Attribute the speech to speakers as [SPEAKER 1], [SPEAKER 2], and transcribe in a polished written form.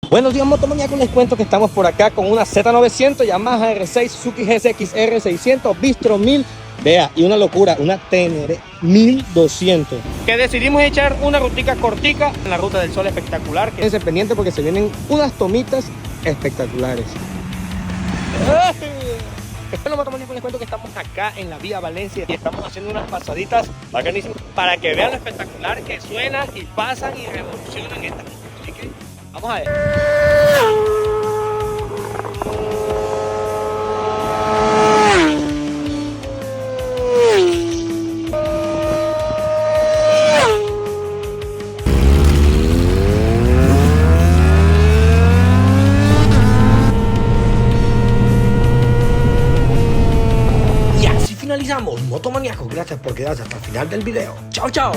[SPEAKER 1] Buenos días, motomaníacos, les cuento que estamos por acá con una Z900, Yamaha R6, Suzuki GSX-R 600, Bistro 1000, vea, y una locura, una Ténere 1200. Que decidimos echar una rutica cortica en la Ruta del Sol espectacular. Quédense pendiente porque se vienen unas tomitas espectaculares. Bueno, motomaníacos, les cuento que estamos acá en la vía Valencia y estamos haciendo unas pasaditas bacanísimas para que vean lo espectacular que suena y pasan y revolucionan esta. Así que vamos a ver. Y así finalizamos, motomaníacos. Gracias por quedarse hasta el final del video. Chao, chao.